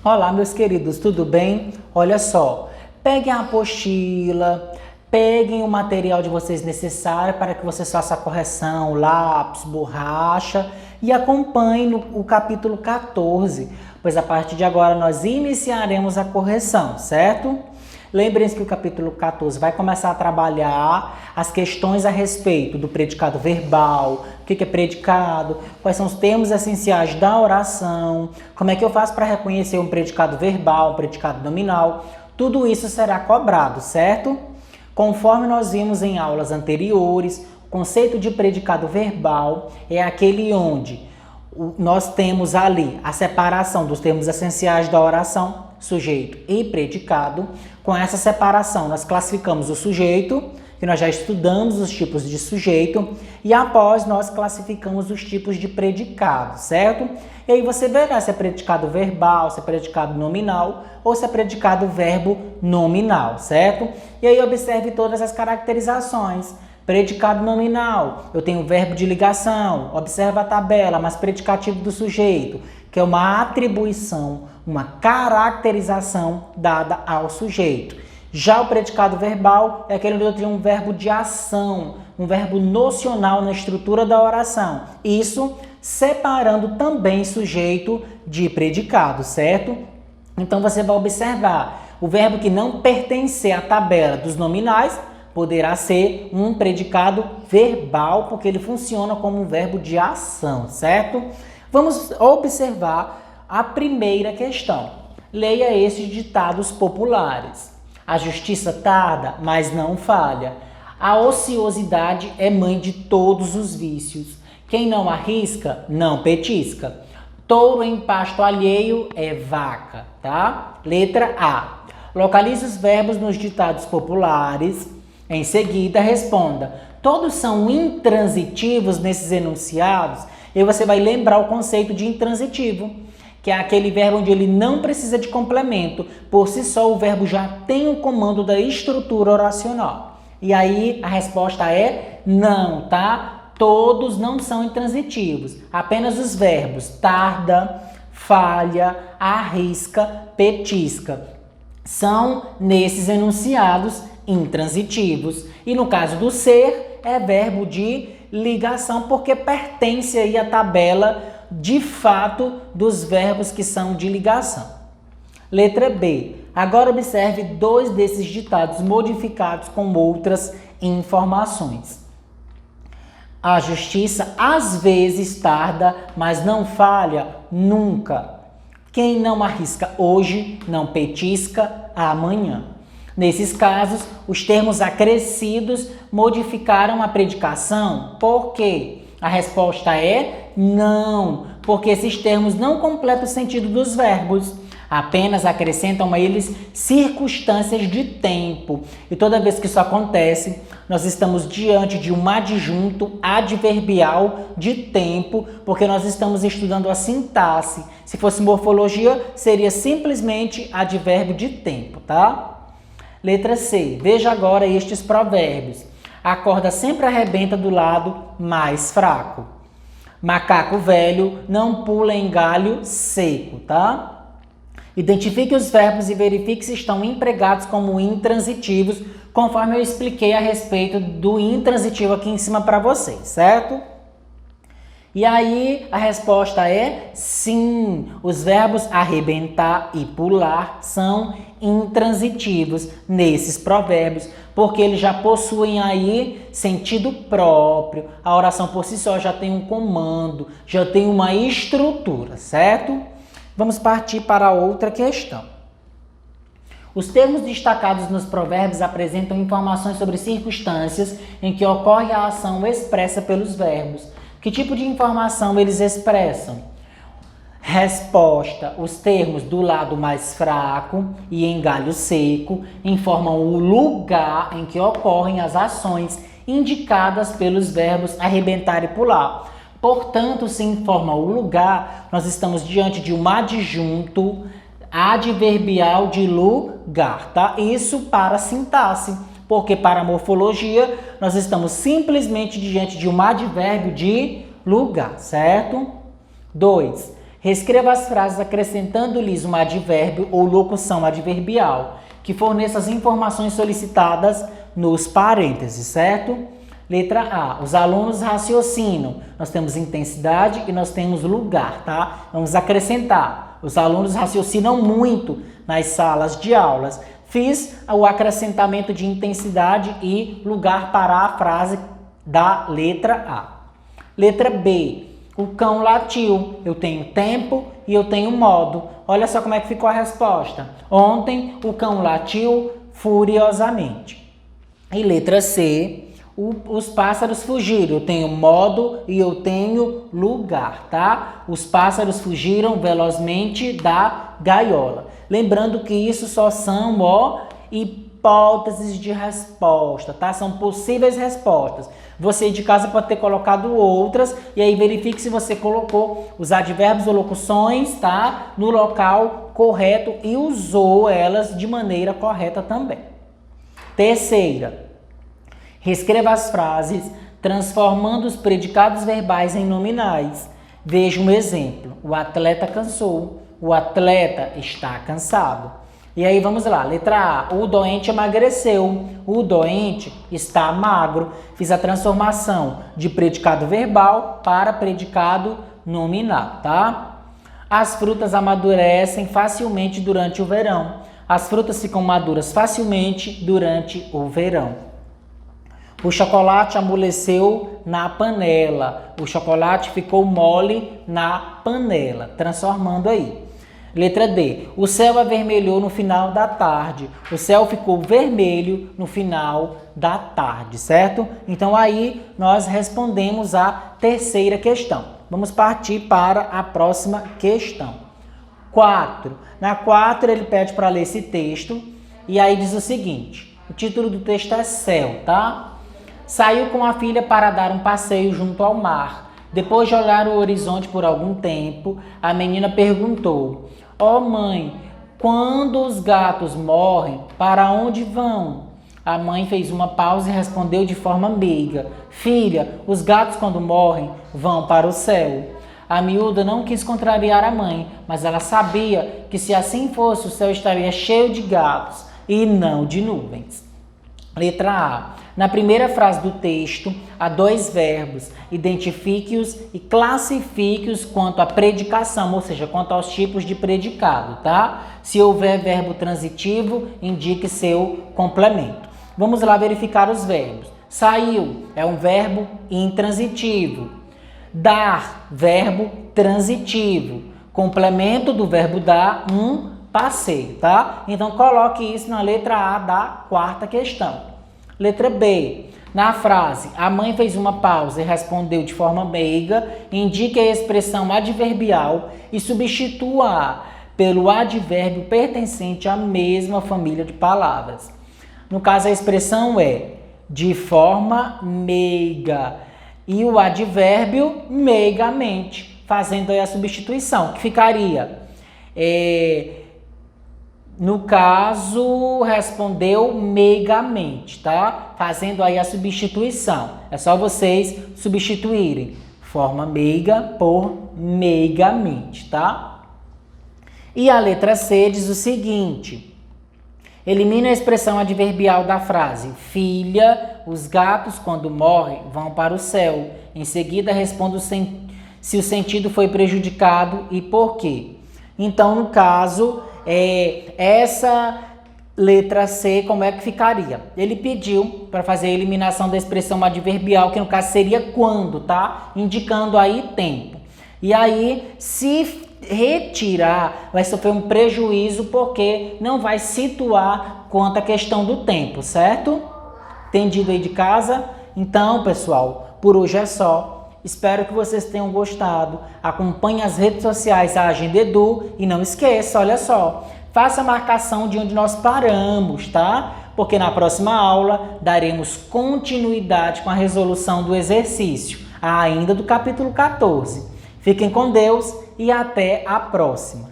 Olá, meus queridos, tudo bem? Olha só, peguem a apostila, peguem o material de vocês necessário para que vocês façam a correção, lápis, borracha e acompanhem o capítulo 14, pois a partir de agora nós iniciaremos a correção, certo? Lembrem-se que o capítulo 14 vai começar a trabalhar as questões a respeito do predicado verbal, o que é predicado, quais são os termos essenciais da oração, como é que eu faço para reconhecer um predicado verbal, um predicado nominal. Tudo isso será cobrado, certo? Conforme nós vimos em aulas anteriores, o conceito de predicado verbal é aquele onde nós temos ali a separação dos termos essenciais da oração, sujeito e predicado. Com essa separação, nós classificamos o sujeito, que nós já estudamos os tipos de sujeito, e após nós classificamos os tipos de predicado, certo? E aí você verá se é predicado verbal, se é predicado nominal ou se é predicado verbo nominal, certo? E aí observe todas as caracterizações. Predicado nominal, eu tenho o verbo de ligação, observa a tabela, mas predicativo do sujeito, que é uma atribuição, uma caracterização dada ao sujeito. Já o predicado verbal é aquele onde eu tenho um verbo de ação, um verbo nocional na estrutura da oração. Isso separando também sujeito de predicado, certo? Então você vai observar o verbo que não pertencer à tabela dos nominais poderá ser um predicado verbal, porque ele funciona como um verbo de ação, certo? Vamos observar a primeira questão. Leia esses ditados populares. A justiça tarda, mas não falha. A ociosidade é mãe de todos os vícios. Quem não arrisca, não petisca. Touro em pasto alheio é vaca, tá? Letra A. Localize os verbos nos ditados populares. Em seguida, responda. Todos são intransitivos nesses enunciados? E você vai lembrar o conceito de intransitivo, que é aquele verbo onde ele não precisa de complemento. Por si só, o verbo já tem o comando da estrutura oracional. E aí, a resposta é não, tá? Todos não são intransitivos. Apenas os verbos tarda, falha, arrisca, petisca são, nesses enunciados, intransitivos. E no caso do ser, é verbo de ligação, porque pertence aí à tabela, de fato, dos verbos que são de ligação. Letra B. Agora observe dois desses ditados modificados com outras informações. A justiça às vezes tarda, mas não falha nunca. Quem não arrisca hoje, não petisca amanhã. Nesses casos, os termos acrescidos modificaram a predicação. Por quê? A resposta é não, porque esses termos não completam o sentido dos verbos, apenas acrescentam a eles circunstâncias de tempo. E toda vez que isso acontece, nós estamos diante de um adjunto adverbial de tempo, porque nós estamos estudando a sintaxe. Se fosse morfologia, seria simplesmente advérbio de tempo, tá? Letra C. Veja agora estes provérbios. A corda sempre arrebenta do lado mais fraco. Macaco velho não pula em galho seco, tá? Identifique os verbos e verifique se estão empregados como intransitivos, conforme eu expliquei a respeito do intransitivo aqui em cima para vocês, certo? E aí a resposta é sim, os verbos arrebentar e pular são intransitivos nesses provérbios, porque eles já possuem aí sentido próprio. A oração por si só já tem um comando, já tem uma estrutura, certo? Vamos partir para outra questão. Os termos destacados nos provérbios apresentam informações sobre circunstâncias em que ocorre a ação expressa pelos verbos. Que tipo de informação eles expressam? Resposta. Os termos do lado mais fraco e em galho seco informam o lugar em que ocorrem as ações indicadas pelos verbos arrebentar e pular. Portanto, se informa o lugar, nós estamos diante de um adjunto adverbial de lugar, tá? Isso para a sintaxe, porque para a morfologia nós estamos simplesmente diante de um advérbio de lugar, certo? 2. Reescreva as frases acrescentando-lhes um advérbio ou locução adverbial, que forneça as informações solicitadas nos parênteses, certo? Letra A, os alunos raciocinam. Nós temos intensidade e nós temos lugar, tá? Vamos acrescentar. Os alunos raciocinam muito nas salas de aulas. Fiz o acrescentamento de intensidade e lugar para a frase da letra A. Letra B, o cão latiu. Eu tenho tempo e eu tenho modo. Olha só como é que ficou a resposta. Ontem o cão latiu furiosamente. E letra C, os pássaros fugiram. Eu tenho modo e eu tenho lugar, tá? Os pássaros fugiram velozmente da gaiola. Lembrando que isso só são, hipóteses de resposta, tá? São possíveis respostas. Você de casa pode ter colocado outras e aí verifique se você colocou os advérbios ou locuções, tá? No local correto e usou elas de maneira correta também. Terceira, reescreva as frases transformando os predicados verbais em nominais. Veja um exemplo. O atleta cansou. O atleta está cansado. E aí vamos lá. Letra A. O doente emagreceu. O doente está magro. Fiz a transformação de predicado verbal para predicado nominal, tá? As frutas amadurecem facilmente durante o verão. As frutas ficam maduras facilmente durante o verão. O chocolate amoleceu na panela. O chocolate ficou mole na panela. Transformando aí. Letra D. O céu avermelhou no final da tarde. O céu ficou vermelho no final da tarde, certo? Então aí nós respondemos a terceira questão. Vamos partir para a próxima questão. 4. Na 4 ele pede para ler esse texto e aí diz o seguinte. O título do texto é Céu, tá? Saiu com a filha para dar um passeio junto ao mar. Depois de olhar o horizonte por algum tempo, a menina perguntou: "Ó mãe, quando os gatos morrem, para onde vão?" A mãe fez uma pausa e respondeu de forma meiga: "Filha, os gatos quando morrem vão para o céu." A miúda não quis contrariar a mãe, mas ela sabia que se assim fosse, o céu estaria cheio de gatos e não de nuvens. Letra A. Na primeira frase do texto, há dois verbos. Identifique-os e classifique-os quanto à predicação, ou seja, quanto aos tipos de predicado, tá? Se houver verbo transitivo, indique seu complemento. Vamos lá verificar os verbos. Saiu é um verbo intransitivo. Dar, verbo transitivo. Complemento do verbo dar, um passeio, tá? Então, coloque isso na letra A da quarta questão. Letra B. Na frase, a mãe fez uma pausa e respondeu de forma meiga, indique a expressão adverbial e substitua-a pelo advérbio pertencente à mesma família de palavras. No caso, a expressão é de forma meiga e o advérbio meigamente, fazendo aí a substituição, que ficaria... No caso, respondeu meigamente, tá? Fazendo aí a substituição. É só vocês substituírem forma meiga por meigamente, tá? E a letra C diz o seguinte. Elimina a expressão adverbial da frase. Filha, os gatos quando morrem vão para o céu. Em seguida, responda se o sentido foi prejudicado e por quê. Então, no caso... essa letra C, como é que ficaria? Ele pediu para fazer a eliminação da expressão adverbial, que no caso seria quando, tá? Indicando aí tempo. E aí, se retirar, vai sofrer um prejuízo, porque não vai situar quanto à questão do tempo, certo? Entendido aí de casa? Então, pessoal, por hoje é só. Espero que vocês tenham gostado. Acompanhe as redes sociais da Agenda Edu e não esqueça, olha só, faça a marcação de onde nós paramos, tá? Porque na próxima aula daremos continuidade com a resolução do exercício, ainda do capítulo 14. Fiquem com Deus e até a próxima.